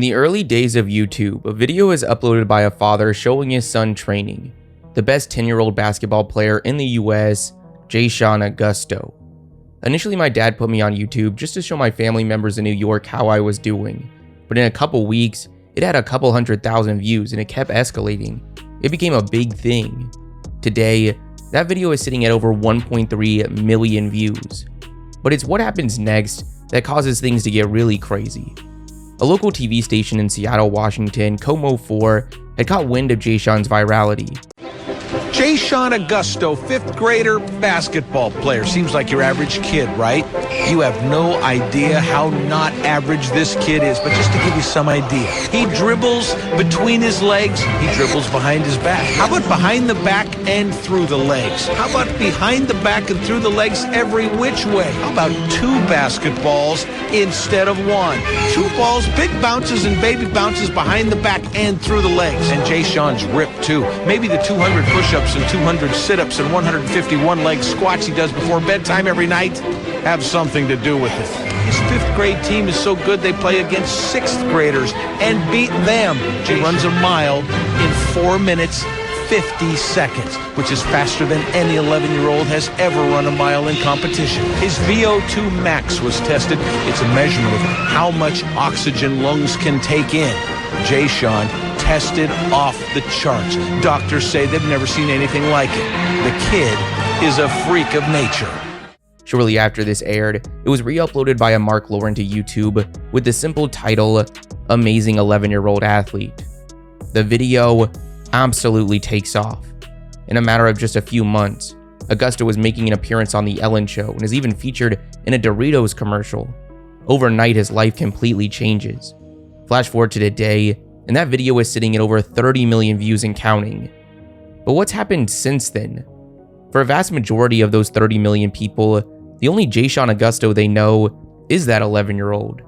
In the early days of YouTube, a video is uploaded by a father showing his son training, the best 10-year-old basketball player in the US, Jashaun Agosto. Initially, my dad put me on YouTube just to show my family members in New York how I was doing, but in a couple weeks, it had a couple 100,000 views and it kept escalating. It became a big thing. Today, that video is sitting at over 1.3 million views. But it's what happens next that causes things to get really crazy. A local TV station in Seattle, Washington, KOMO 4, had caught wind of Jashaun's virality. Jashaun Agosto, 5th grader basketball player. Seems like your average kid, right? You have no idea how not average this kid is, but just to give you some idea, he dribbles between his legs, he dribbles behind his back. How about behind the back and through the legs? How about behind the back and through the legs every which way? How about 2 basketballs instead of 1? 2 balls, big bounces and baby bounces behind the back and through the legs. And Jashaun's ripped too. Maybe the 200 push-ups and 200 sit-ups and 151 leg squats he does before bedtime every night have something to do with it. His 5th grade team is so good they play against 6th graders and beat them. He runs a mile in 4 minutes 50 seconds, which is faster than any 11-year-old has ever run a mile in competition. His VO2 max was tested. It's a measurement of how much oxygen lungs can take in. Jashaun tested off the charts. Doctors say they've never seen anything like it. The kid is a freak of nature. Shortly after this aired, it was re-uploaded by a Mark Lauren to YouTube with the simple title, Amazing 11-Year-Old Athlete. The video absolutely takes off. In a matter of just a few months, Agosto was making an appearance on The Ellen Show and is even featured in a Doritos commercial. Overnight, his life completely changes. Flash forward to today, and that video is sitting at over 30 million views and counting. But what's happened since then? For a vast majority of those 30 million people, the only Jashaun Agosto they know is that 11-year-old.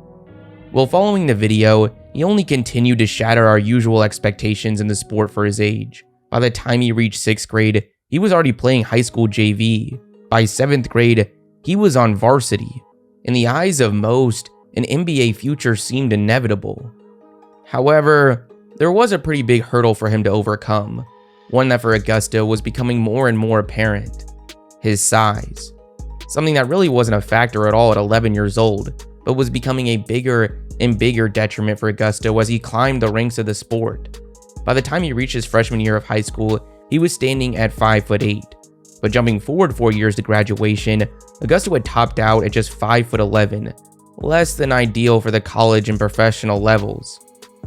Well, following the video, he only continued to shatter our usual expectations in the sport for his age. By the time he reached 6th grade, he was already playing high school JV. By 7th grade, he was on varsity. In the eyes of most, an NBA future seemed inevitable. However, there was a pretty big hurdle for him to overcome, one that for Agosto was becoming more and more apparent: his size. Something that really wasn't a factor at all at 11 years old, but was becoming a bigger and bigger detriment for Agosto as he climbed the ranks of the sport. By the time he reached his freshman year of high school, he was standing at 5'8", but jumping forward 4 years to graduation, Agosto had topped out at just 5'11", less than ideal for the college and professional levels.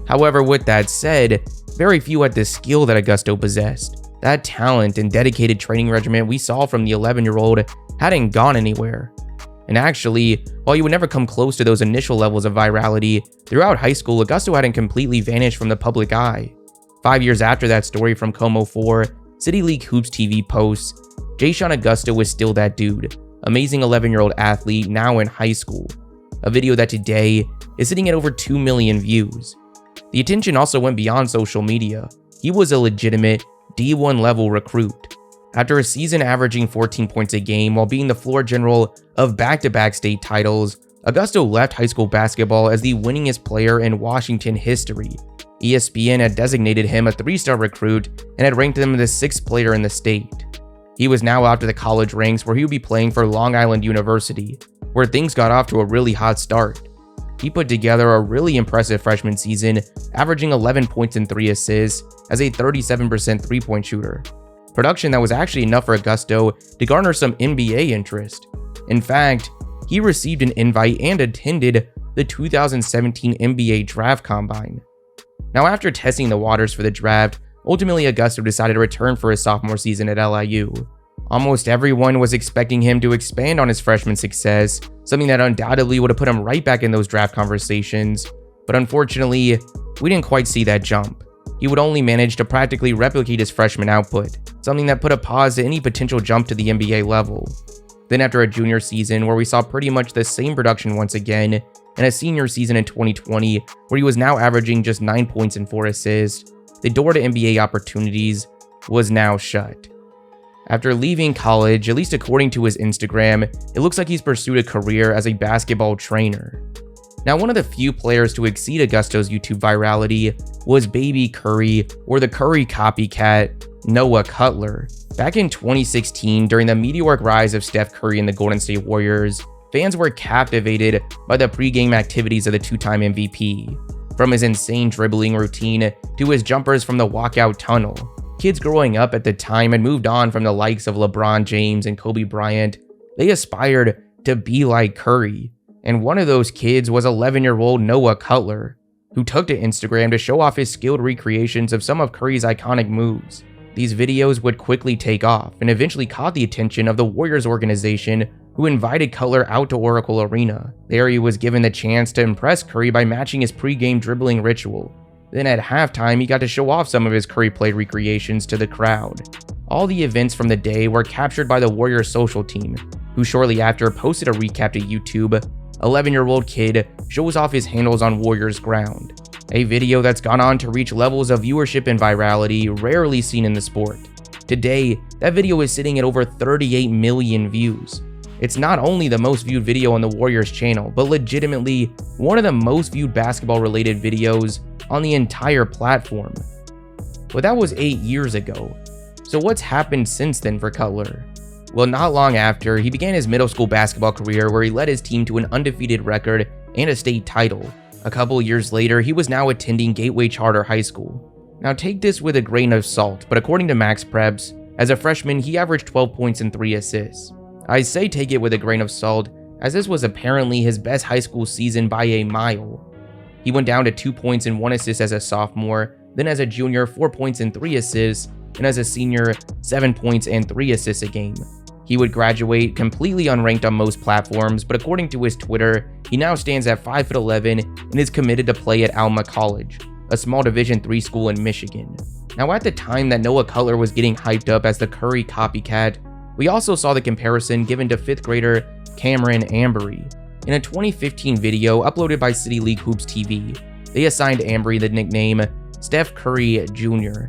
However, with that said, very few had the skill that Agosto possessed. That talent and dedicated training regimen we saw from the 11-year-old hadn't gone anywhere. And actually, while he would never come close to those initial levels of virality, throughout high school, Agosto hadn't completely vanished from the public eye. 5 years after that story from KOMO 4, City League Hoops TV posts, Jashaun Agosto was still that dude, amazing 11-year-old athlete now in high school. A video that today is sitting at over 2 million views. The attention also went beyond social media. He was a legitimate D1 level recruit. After a season averaging 14 points a game while being the floor general of back-to-back state titles, Agosto left high school basketball as the winningest player in Washington history. ESPN had designated him a 3-star recruit and had ranked him the 6th player in the state. He was now out to the college ranks where he would be playing for Long Island University, where things got off to a really hot start. He put together a really impressive freshman season, averaging 11 points and 3 assists as a 37% three-point shooter. Production that was actually enough for Agosto to garner some NBA interest. In fact, he received an invite and attended the 2017 NBA Draft Combine. Now, after testing the waters for the draft, ultimately Agosto decided to return for his sophomore season at LIU. Almost everyone was expecting him to expand on his freshman success, something that undoubtedly would have put him right back in those draft conversations, but unfortunately, we didn't quite see that jump. He would only manage to practically replicate his freshman output, something that put a pause to any potential jump to the NBA level. Then after a junior season where we saw pretty much the same production once again, and a senior season in 2020 where he was now averaging just 9 points and 4 assists, the door to NBA opportunities was now shut. After leaving college, at least according to his Instagram, it looks like he's pursued a career as a basketball trainer. Now, one of the few players to exceed Agosto's YouTube virality was baby Curry, or the Curry copycat, Noah Cutler. Back in 2016, during the meteoric rise of Steph Curry and the Golden State Warriors, fans were captivated by the pregame activities of the two-time MVP. From his insane dribbling routine to his jumpers from the walkout tunnel, kids growing up at the time had moved on from the likes of LeBron James and Kobe Bryant. They aspired to be like Curry. And one of those kids was 11-year-old Noah Cutler, who took to Instagram to show off his skilled recreations of some of Curry's iconic moves. These videos would quickly take off and eventually caught the attention of the Warriors organization, who invited Cutler out to Oracle Arena. There he was given the chance to impress Curry by matching his pregame dribbling ritual. Then at halftime, he got to show off some of his Curry play recreations to the crowd. All the events from the day were captured by the Warriors social team, who shortly after posted a recap to YouTube. 11-year-old kid shows off his handles on Warriors ground, a video that's gone on to reach levels of viewership and virality rarely seen in the sport. Today, that video is sitting at over 38 million views. It's not only the most viewed video on the Warriors channel, but legitimately one of the most viewed basketball-related videos on the entire platform. But that was 8 years ago. So what's happened since then for Cutler? Well, not long after, he began his middle school basketball career where he led his team to an undefeated record and a state title. A couple years later, he was now attending Gateway Charter High School. Now take this with a grain of salt, but according to Max Preps, as a freshman, he averaged 12 points and 3 assists. I say take it with a grain of salt, as this was apparently his best high school season by a mile. He went down to 2 points and 1 assist as a sophomore, then as a junior, 4 points and 3 assists, and as a senior, 7 points and 3 assists a game. He would graduate completely unranked on most platforms, but according to his Twitter, he now stands at 5'11" and is committed to play at Alma College, a small Division III school in Michigan. Now, at the time that Noah Cutler was getting hyped up as the Curry copycat, we also saw the comparison given to 5th grader Camron Amboree. In a 2015 video uploaded by City League Hoops TV, they assigned Amboree the nickname Steph Curry Jr.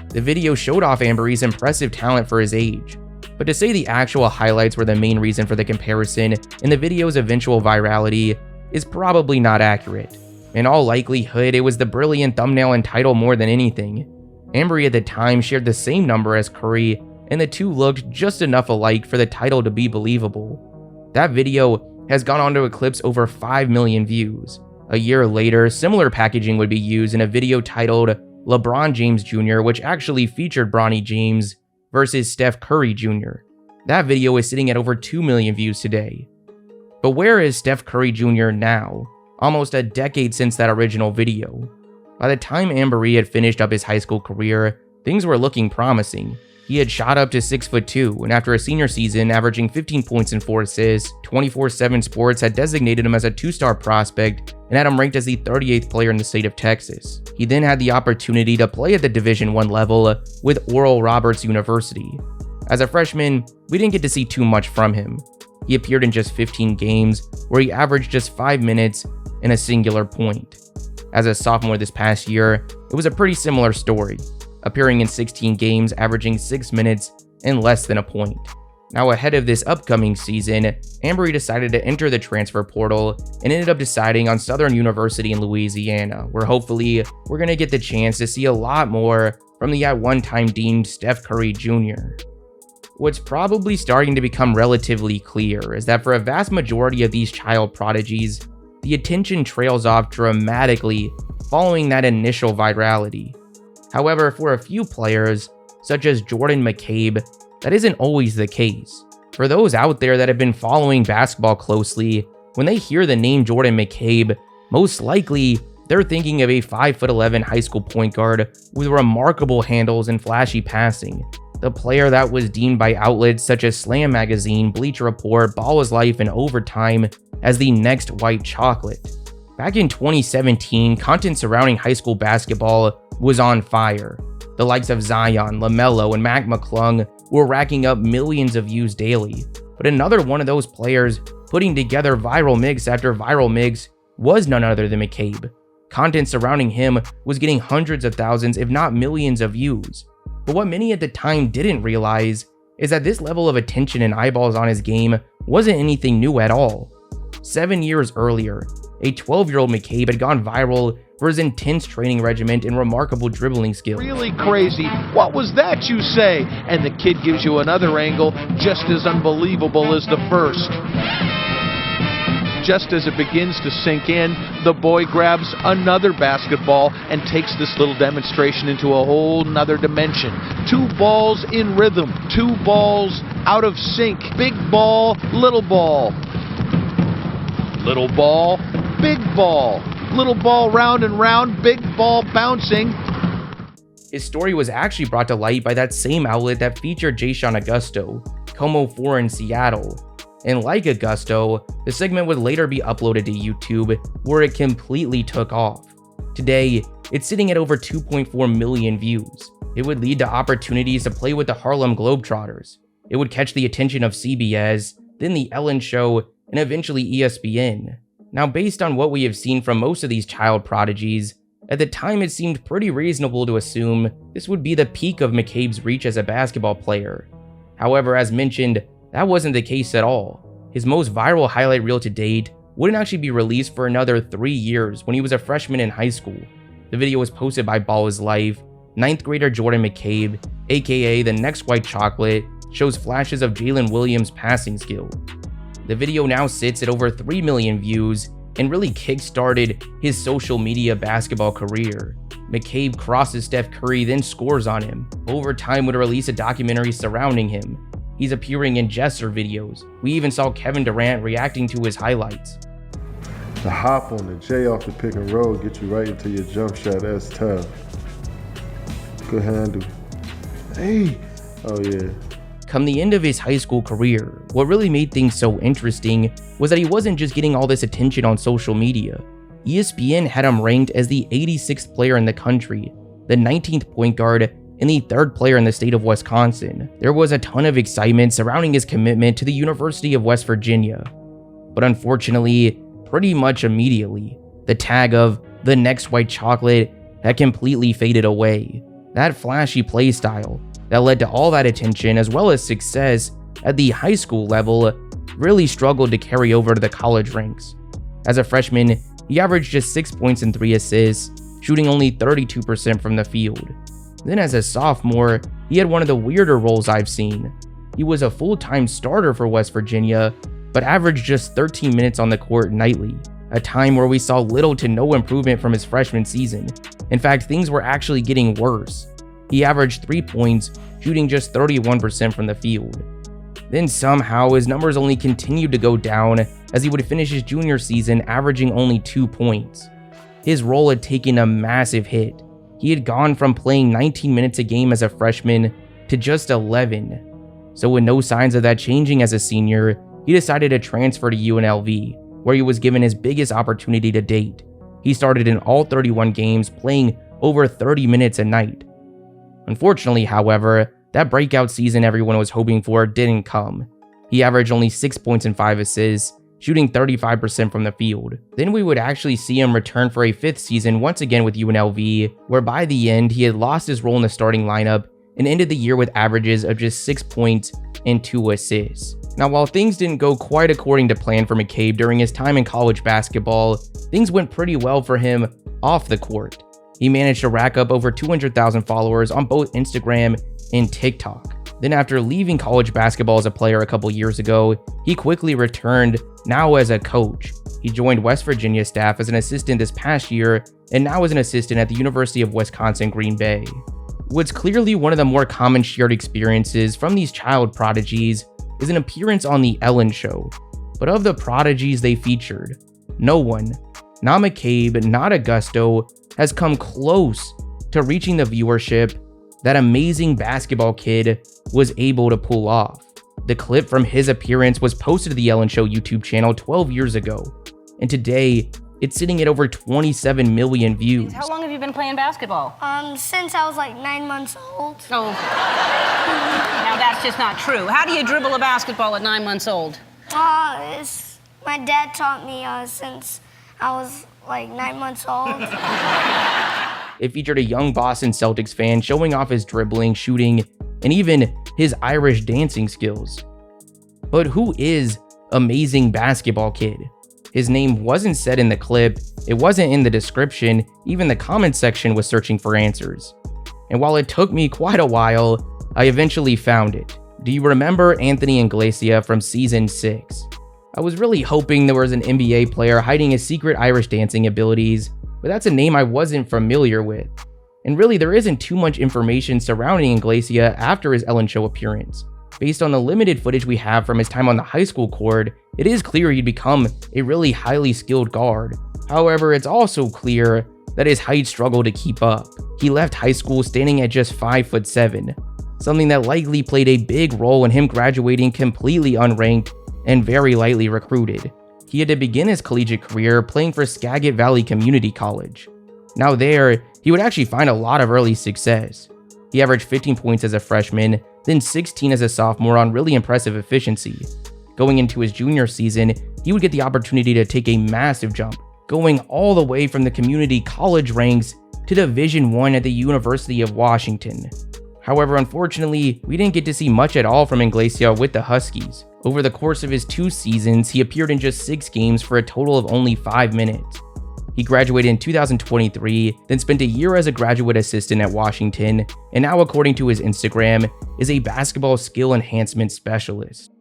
The video showed off Amboree's impressive talent for his age, but to say the actual highlights were the main reason for the comparison in the video's eventual virality is probably not accurate. In all likelihood, it was the brilliant thumbnail and title more than anything. Amboree at the time shared the same number as Curry, and the two looked just enough alike for the title to be believable. That video has gone on to eclipse over 5 million views. A year later, similar packaging would be used in a video titled LeBron James Jr., which actually featured Bronny James versus Steph Curry Jr. That video is sitting at over 2 million views today. But where is Steph Curry Jr. now, almost a decade since that original video? By the time Amboree had finished up his high school career, things were looking promising. He had shot up to 6'2", and after a senior season averaging 15 points and 4 assists, 24/7 Sports had designated him as a 2-star prospect and had him ranked as the 38th player in the state of Texas. He then had the opportunity to play at the Division I level with Oral Roberts University. As a freshman, we didn't get to see too much from him. He appeared in just 15 games, where he averaged just 5 minutes and a singular point. As a sophomore this past year, it was a pretty similar story, appearing in 16 games, averaging 6 minutes and less than a point. Now, ahead of this upcoming season, Amboree decided to enter the transfer portal and ended up deciding on Southern University in Louisiana, where hopefully we're going to get the chance to see a lot more from the at one time deemed Steph Curry Jr. What's probably starting to become relatively clear is that for a vast majority of these child prodigies, the attention trails off dramatically following that initial virality. However, for a few players, such as Jordan McCabe, that isn't always the case. For those out there that have been following basketball closely, when they hear the name Jordan McCabe, most likely they're thinking of a 5'11" high school point guard with remarkable handles and flashy passing. The player that was deemed by outlets such as Slam Magazine, Bleacher Report, Ball is Life, and Overtime as the next white chocolate. Back in 2017, content surrounding high school basketball was on fire. The likes of Zion, LaMelo, and Mac McClung were racking up millions of views daily. But another one of those players putting together viral mix after viral mix was none other than McCabe. Content surrounding him was getting hundreds of thousands, if not millions of views. But what many at the time didn't realize is that this level of attention and eyeballs on his game wasn't anything new at all. 7 years earlier, a 12-year-old McCabe had gone viral for his intense training regimen and remarkable dribbling skills. Really crazy. What was that you say? And the kid gives you another angle just as unbelievable as the first. Just as it begins to sink in, the boy grabs another basketball and takes this little demonstration into a whole nother dimension. 2 balls in rhythm, 2 balls out of sync. Big ball, little ball. Little ball, big ball. Little ball round and round, big ball bouncing. His story was actually brought to light by that same outlet that featured Jashaun Agosto, Como 4 in Seattle. And like Agosto, the segment would later be uploaded to YouTube, where it completely took off. Today, it's sitting at over 2.4 million views. It would lead to opportunities to play with the Harlem Globetrotters. It would catch the attention of CBS, then The Ellen Show, and eventually ESPN. Now, based on what we have seen from most of these child prodigies, at the time it seemed pretty reasonable to assume this would be the peak of McCabe's reach as a basketball player. However, as mentioned, that wasn't the case at all. His most viral highlight reel to date wouldn't actually be released for another 3 years when he was a freshman in high school. The video was posted by Ball is Life. 9th grader Jordan McCabe, aka the next white chocolate, shows flashes of Jalen Williams' passing skill. The video now sits at over 3 million views and really kick-started his social media basketball career. McCabe crosses Steph Curry, then scores on him. Overtime would release a documentary surrounding him. He's appearing in Jester videos. We even saw Kevin Durant reacting to his highlights. The hop on the J off the pick and roll get you right into your jump shot. That's tough. Good handle. Hey. Oh yeah. Come the end of his high school career, what really made things so interesting was that he wasn't just getting all this attention on social media. ESPN had him ranked as the 86th player in the country, the 19th point guard, and the 3rd player in the state of Wisconsin. There was a ton of excitement surrounding his commitment to the University of West Virginia. But unfortunately, pretty much immediately, the tag of the next white chocolate had completely faded away. That flashy play style that led to all that attention as well as success at the high school level really struggled to carry over to the college ranks. As a freshman, he averaged just 6 points and 3 assists, shooting only 32% from the field. Then as a sophomore, he had one of the weirder roles I've seen. He was a full-time starter for West Virginia, but averaged just 13 minutes on the court nightly, a time where we saw little to no improvement from his freshman season. In fact, things were actually getting worse. He averaged 3 points, shooting just 31% from the field. Then somehow his numbers only continued to go down as he would finish his junior season averaging only 2 points. His role had taken a massive hit. He had gone from playing 19 minutes a game as a freshman to just 11. So with no signs of that changing as a senior, he decided to transfer to UNLV, where he was given his biggest opportunity to date. He started in all 31 games, playing over 30 minutes a night. Unfortunately, however, that breakout season everyone was hoping for didn't come. He averaged only 6 points and 5 assists, shooting 35% from the field. Then we would actually see him return for a 5th season once again with UNLV, where by the end he had lost his role in the starting lineup and ended the year with averages of just 6 points and 2 assists. Now, while things didn't go quite according to plan for McCabe during his time in college basketball, things went pretty well for him off the court. He managed to rack up over 200,000 followers on both Instagram and TikTok. Then after leaving college basketball as a player a couple years ago, he quickly returned, now as a coach. He joined West Virginia staff as an assistant this past year, and now is an assistant at the University of Wisconsin-Green Bay. What's clearly one of the more common shared experiences from these child prodigies is an appearance on The Ellen Show. But of the prodigies they featured, no one, not McCabe, not Agosto, has come close to reaching the viewership that amazing basketball kid was able to pull off. The clip from his appearance was posted to the Ellen Show YouTube channel 12 years ago, and today it's sitting at over 27 million views. How long have you been playing basketball? Since I was like 9 months old. Oh, now that's just not true. How do you dribble a basketball at 9 months old? My dad taught me since I was like 9 months old. It featured a young Boston Celtics fan showing off his dribbling, shooting, and even his Irish dancing skills. But who is Amazing Basketball Kid? His name wasn't said in the clip, it wasn't in the description, even the comment section was searching for answers. And while it took me quite a while, I eventually found it. Do you remember Anthony Iglesia from season 6? I was really hoping there was an NBA player hiding his secret Irish dancing abilities, but that's a name I wasn't familiar with. And really, there isn't too much information surrounding Iglesia after his Ellen Show appearance. Based on the limited footage we have from his time on the high school court, it is clear he'd become a really highly skilled guard. However, it's also clear that his height struggled to keep up. He left high school standing at just 5'7", something that likely played a big role in him graduating completely unranked and very lightly recruited. He had to begin his collegiate career playing for Skagit Valley Community College. Now there, he would actually find a lot of early success. He averaged 15 points as a freshman, then 16 as a sophomore on really impressive efficiency. Going into his junior season, he would get the opportunity to take a massive jump, going all the way from the community college ranks to Division I at the University of Washington. However, unfortunately, we didn't get to see much at all from Iglesia with the Huskies. Over the course of his 2 seasons, he appeared in just 6 games for a total of only 5 minutes. He graduated in 2023, then spent a year as a graduate assistant at Washington, and now, according to his Instagram, is a basketball skill enhancement specialist.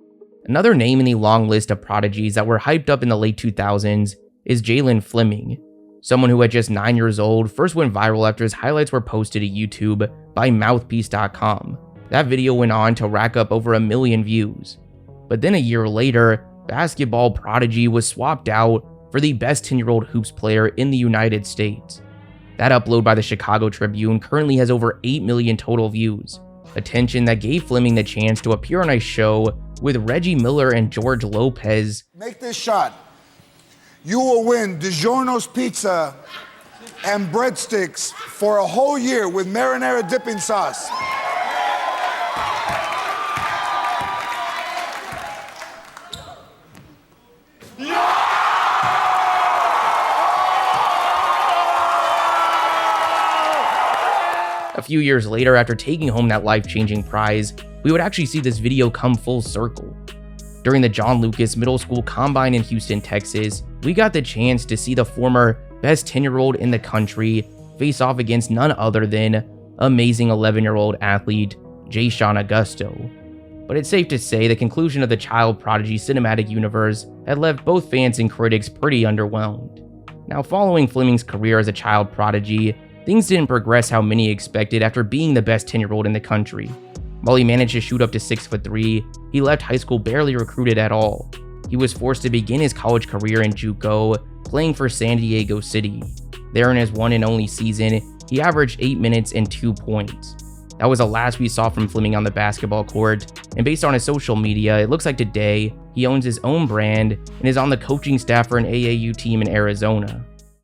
Another name in the long list of prodigies that were hyped up in the late 2000s is Jaylen Fleming, someone who at just 9 years old first went viral after his highlights were posted to YouTube by Mouthpiece.com. That video went on to rack up over 1 million views. But then a year later, Basketball Prodigy was swapped out for the best 10-year-old hoops player in the United States. That upload by the Chicago Tribune currently has over 8 million total views, attention that gave Fleming the chance to appear on a show with Reggie Miller and George Lopez. Make this shot. You will win DiGiorno's Pizza and breadsticks for a whole year with marinara dipping sauce. A few years later, after taking home that life-changing prize, we would actually see this video come full circle. During the John Lucas Middle School Combine in Houston, Texas, we got the chance to see the former best 10-year-old in the country face off against none other than amazing 11-year-old athlete Jashaun Agosto. But it's safe to say the conclusion of the Child Prodigy cinematic universe had left both fans and critics pretty underwhelmed. Now, following Fleming's career as a child prodigy, things didn't progress how many expected after being the best 10-year-old in the country. While he managed to shoot up to 6'3", he left high school barely recruited at all. He was forced to begin his college career in JUCO, playing for San Diego City. There in his one and only season, he averaged 8 minutes and 2 points. That was the last we saw from Fleming on the basketball court, and based on his social media, it looks like today he owns his own brand and is on the coaching staff for an AAU team in Arizona.